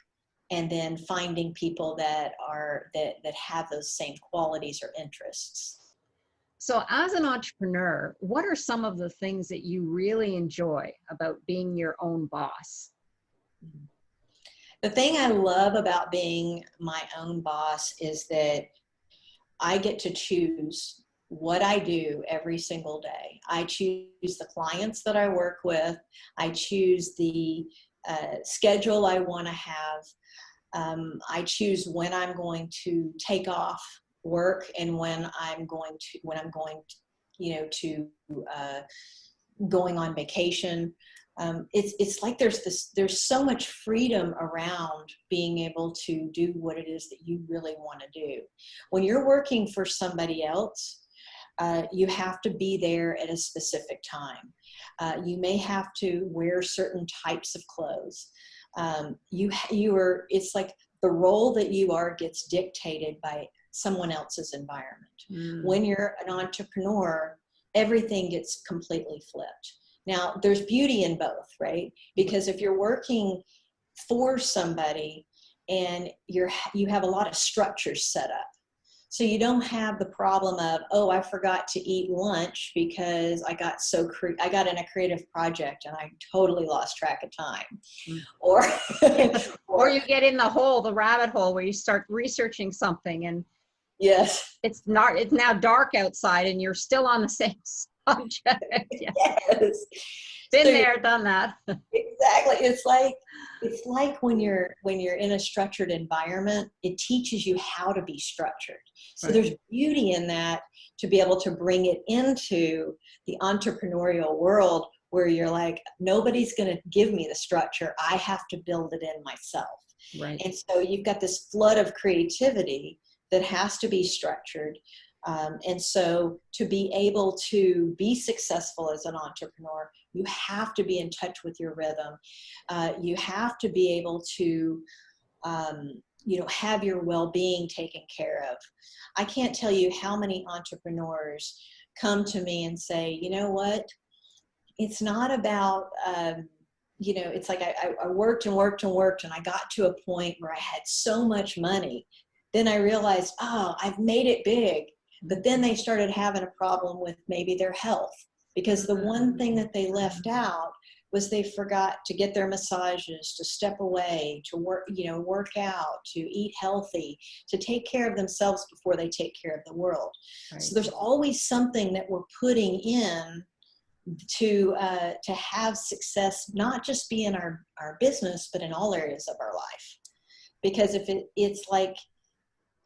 and then finding people that have those same qualities or interests. So as an entrepreneur, what are some of the things that you really enjoy about being your own boss? The thing I love about being my own boss is that I get to choose what I do every single day. I choose the clients that I work with. I choose the schedule I want to have. I choose when I'm going to take off work and when I'm going on vacation. It's like there's so much freedom around being able to do what it is that you really want to do. When you're working for somebody else, you have to be there at a specific time. You may have to wear certain types of clothes. It's like the role that you are gets dictated by someone else's environment. Mm. When you're an entrepreneur, everything gets completely flipped. Now, there's beauty in both, right? Because if you're working for somebody and you have a lot of structures set up, so you don't have the problem of, oh, I forgot to eat lunch because I got in a creative project and I totally lost track of time. Mm. Or you get in the rabbit hole where you start researching something and yes, it's now dark outside and you're still on the same subject. Yes. Been there, done that. Exactly. It's like when you're in a structured environment, it teaches you how to be structured. So right. There's beauty in that, to be able to bring it into the entrepreneurial world where you're like, nobody's going to give me the structure. I have to build it in myself. Right. And so you've got this flood of creativity that has to be structured. And so to be able to be successful as an entrepreneur, you have to be in touch with your rhythm. You have to be able to, have your well-being taken care of. I can't tell you how many entrepreneurs come to me and say, you know what, it's not about, it's like I worked and worked and worked, and I got to a point where I had so much money. Then I realized, oh, I've made it big. But then they started having a problem with maybe their health, because the one thing that they left out was they forgot to get their massages, to step away, to work out, to eat healthy, to take care of themselves before they take care of the world. Right. So there's always something that we're putting in to have success, not just be in our business, but in all areas of our life. Because if it's like,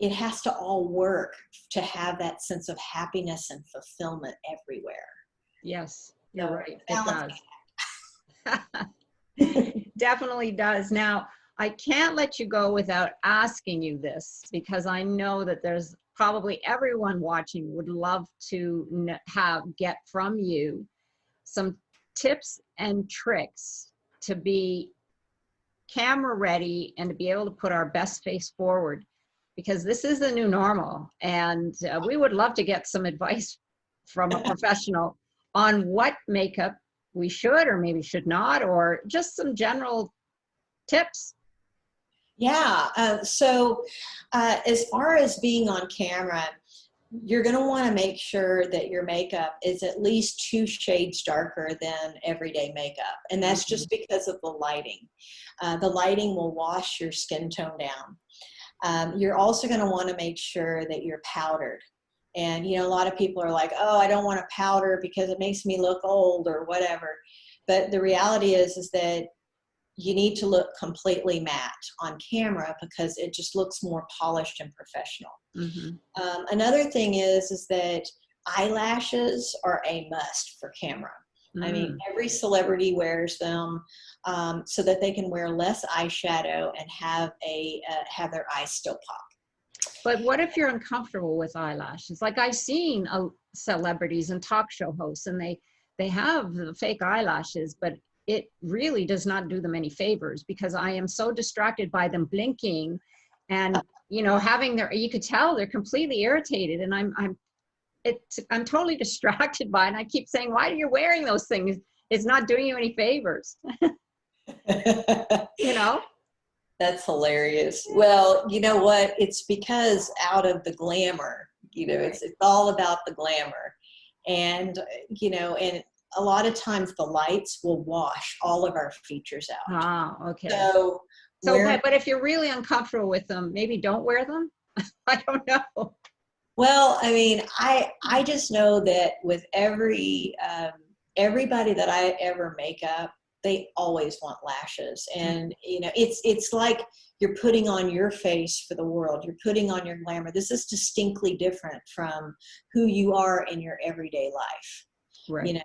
it has to all work to have that sense of happiness and fulfillment everywhere. Yes, you're right. Balance. It does. Definitely does. Now, I can't let you go without asking you this, because I know that there's probably everyone watching would love to get from you some tips and tricks to be camera ready and to be able to put our best face forward, because this is the new normal. And we would love to get some advice from a professional on what makeup we should or maybe should not, or just some general tips. Yeah. So as far as being on camera, you're going to want to make sure that your makeup is at least 2 shades darker than everyday makeup. And that's just because of the lighting. The lighting will wash your skin tone down. You're also going to want to make sure that you're powdered. And, you know, a lot of people are like, oh, I don't want to powder because it makes me look old or whatever. But the reality is that you need to look completely matte on camera because it just looks more polished and professional. Another thing is that eyelashes are a must for camera. I mean, every celebrity wears them so that they can wear less eyeshadow and have their eyes still pop. But what if you're uncomfortable with eyelashes? Like I've seen celebrities and talk show hosts, and they have the fake eyelashes, but it really does not do them any favors, because I am so distracted by them blinking and, you know, having you could tell they're completely irritated, and I'm totally distracted by it. And I keep saying, why are you wearing those things? It's not doing you any favors. You know? That's hilarious. Well, you know what? It's because out of the glamour, you know, it's all about the glamour. And, you know, and a lot of times the lights will wash all of our features out. Ah, okay. So but if you're really uncomfortable with them, maybe don't wear them. I don't know. Well, I mean, I just know that with everybody that I ever make up, they always want lashes. And, you know, it's like you're putting on your face for the world. You're putting on your glamour. This is distinctly different from who you are in your everyday life. Right. You know,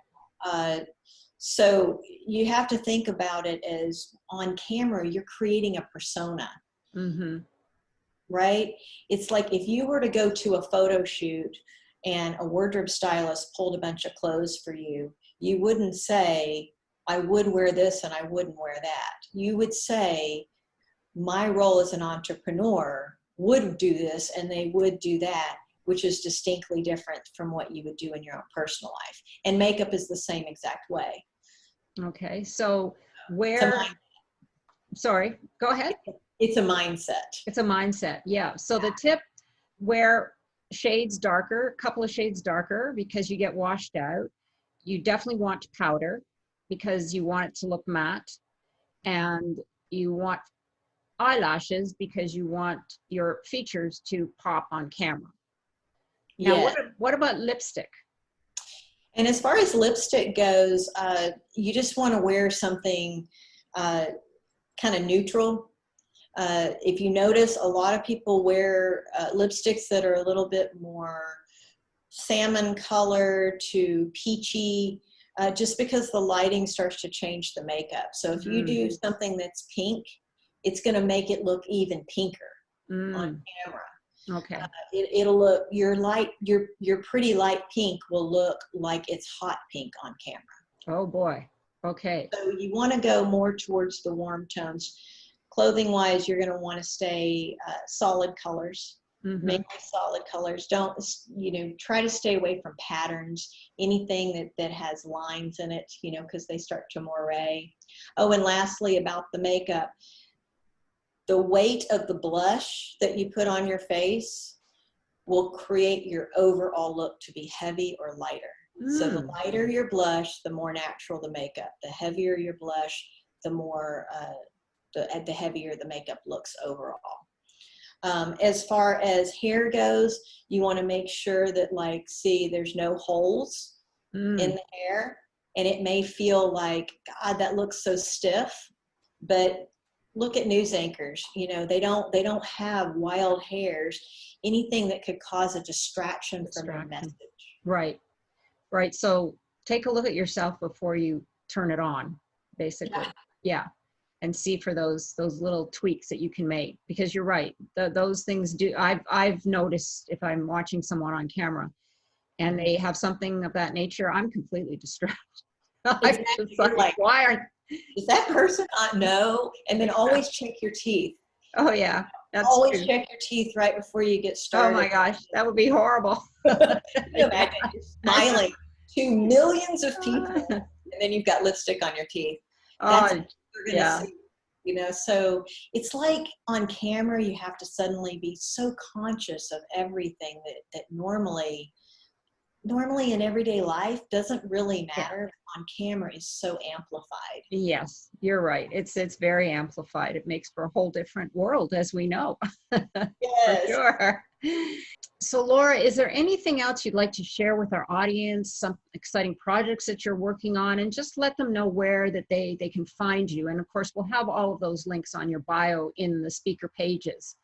so you have to think about it as on camera, you're creating a persona. Right? It's like if you were to go to a photo shoot and a wardrobe stylist pulled a bunch of clothes for you, you wouldn't say, I would wear this and I wouldn't wear that. You would say, my role as an entrepreneur would do this and they would do that, which is distinctly different from what you would do in your own personal life. And makeup is the same exact way. Okay. So sorry, go ahead. It's a mindset. It's a mindset. Yeah. So the tip, wear shades darker, a couple of shades darker, because you get washed out. You definitely want powder because you want it to look matte, and you want eyelashes because you want your features to pop on camera. Now, what about lipstick? And as far as lipstick goes, you just want to wear something kind of neutral. If you notice, a lot of people wear lipsticks that are a little bit more salmon color to peachy, just because the lighting starts to change the makeup. So if you do something that's pink, it's going to make it look even pinker on camera. Okay. It'll look, your pretty light pink will look like it's hot pink on camera. Oh boy. Okay. So you want to go more towards the warm tones. Clothing wise, you're going to want to stay solid colors. Make solid colors. Don't, you know, try to stay away from patterns, anything that has lines in it, you know, because they start to moire. Oh, and lastly, about the makeup, the weight of the blush that you put on your face will create your overall look to be heavy or lighter. So the lighter your blush, the more natural the makeup. The heavier your blush, the more, the heavier the makeup looks overall. As far as hair goes, you want to make sure that, like, see, there's no holes in the hair, and it may feel like, God, that looks so stiff, but look at news anchors. You know, they don't have wild hairs, anything that could cause a distraction from your message. Right. Right. So take a look at yourself before you turn it on, basically. Yeah. And see for those little tweaks that you can make, because you're right. Those things do. I've noticed if I'm watching someone on camera and they have something of that nature, I'm completely distracted. Exactly. I'm just like, why aren't, is that person on? No. And then always check your teeth. oh yeah, that's Always true. check your teeth right before you get Oh started. my gosh, that would be horrible. Can you imagine you're smiling to millions of people, and then you've got lipstick on your teeth. That's what you're gonna see. You know, so it's like on camera, you have to suddenly be so conscious of everything that normally in everyday life doesn't really matter. On camera is so amplified. Yes, you're right. It's very amplified. It makes for a whole different world, as we know. Yes. For sure. So Laura, is there anything else you'd like to share with our audience, some exciting projects that you're working on, and just let them know where that they can find you? And of course, we'll have all of those links on your bio in the speaker pages.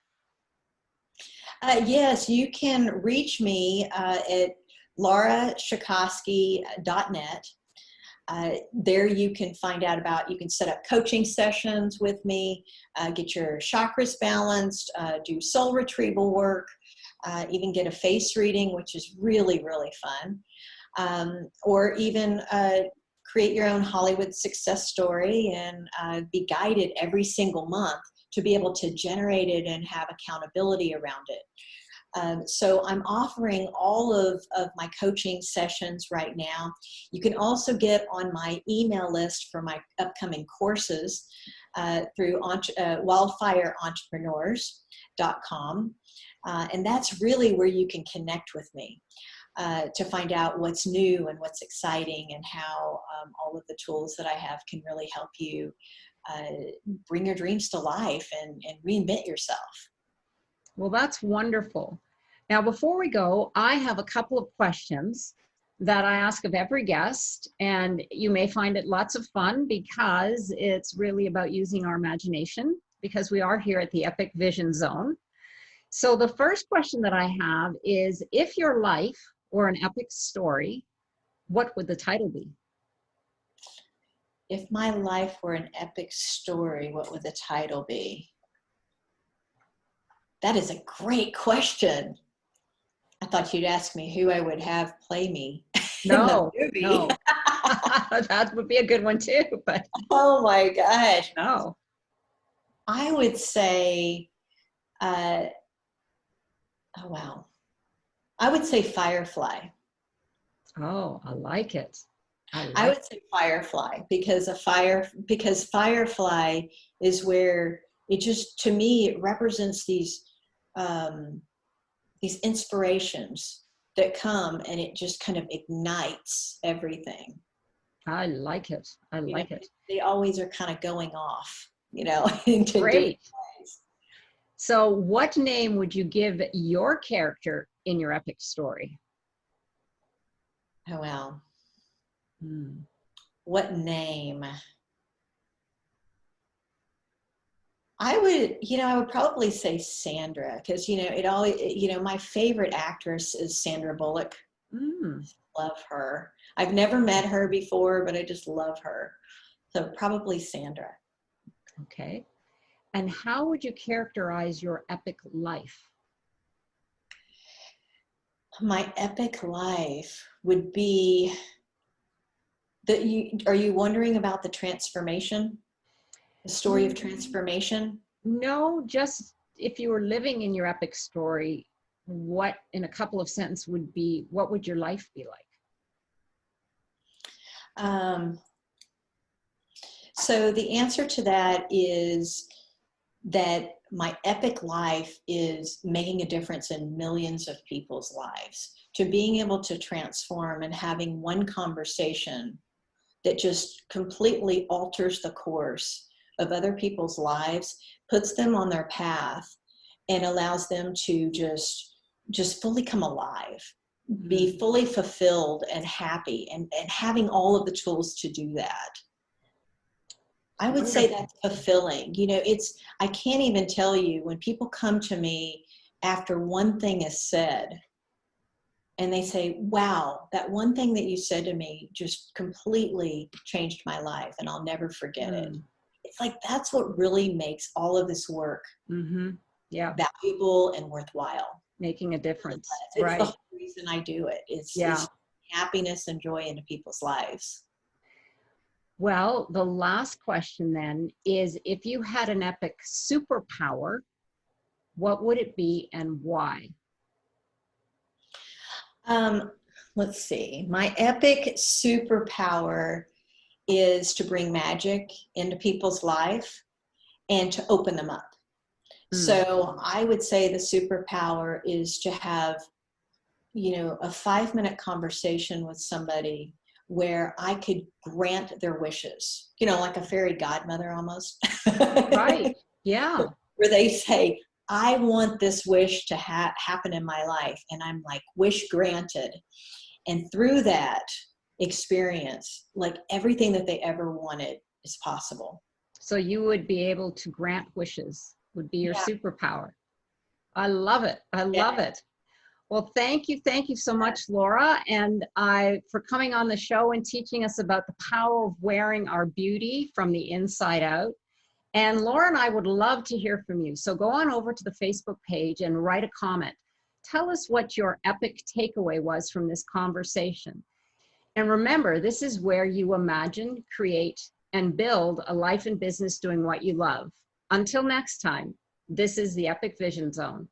Yes, you can reach me at lauraschakosky.net. There you can find out about, you can set up coaching sessions with me, get your chakras balanced, do soul retrieval work, even get a face reading, which is really, really fun. Or even create your own Hollywood success story and be guided every single month to be able to generate it and have accountability around it. So I'm offering all of my coaching sessions right now. You can also get on my email list for my upcoming courses through wildfireentrepreneurs.com. And that's really where you can connect with me to find out what's new and what's exciting, and how all of the tools that I have can really help you bring your dreams to life and reinvent yourself. Well, that's wonderful. Now, before we go, I have a couple of questions that I ask of every guest, and you may find it lots of fun because it's really about using our imagination, because we are here at the Epic Vision Zone. So the first question that I have is, if your life were an epic story, what would the title be? If my life were an epic story, what would the title be? That is a great question. I thought you'd ask me who I would have play me in the movie. No. That would be a good one too, but. Oh my gosh. No. I would say, oh wow. I would say Firefly. Oh, I like it. I would say Firefly because Firefly is where it just, to me, it represents these inspirations that come, and it just kind of ignites everything. I like it. I like it. They always are kind of going off, into Great. Ways. So what name would you give your character in your epic story? Oh, wow. What name? I would probably say Sandra, because, my favorite actress is Sandra Bullock. Love her. I've never met her before, but I just love her. So probably Sandra. Okay. And how would you characterize your epic life? My epic life would be are you wondering about the transformation? The story of transformation? No, just if you were living in your epic story, what, in a couple of sentences, what would your life be like? So the answer to that is that my epic life is making a difference in millions of people's lives, to being able to transform and having one conversation that just completely alters the course of other people's lives, puts them on their path, and allows them to just fully come alive, be fully fulfilled and happy, and having all of the tools to do that. I would say that's fulfilling. You know, I can't even tell you when people come to me after one thing is said and they say, wow, that one thing that you said to me just completely changed my life and I'll never forget it. It's like, that's what really makes all of this work valuable and worthwhile. Making a difference. It's right. the whole reason I do it. It's happiness and joy into people's lives. Well, the last question then is, if you had an epic superpower, what would it be and why? Let's see. My epic superpower is to bring magic into people's life and to open them up. So I would say the superpower is to have, you know, a 5-minute conversation with somebody where I could grant their wishes, you know, like a fairy godmother almost. Right. Yeah. Where they say, I want this wish to happen in my life. And I'm like, wish granted. And through that experience, like everything that they ever wanted is possible. So you would be able to grant wishes, would be your superpower. I love it. I love it. Well, thank you so much, Laura, and for coming on the show and teaching us about the power of wearing our beauty from the inside out. And Laura and I would love to hear from you. So go on over to the Facebook page and write a comment. Tell us what your epic takeaway was from this conversation. And remember, this is where you imagine, create, and build a life and business doing what you love. Until next time, this is the Epic Vision Zone.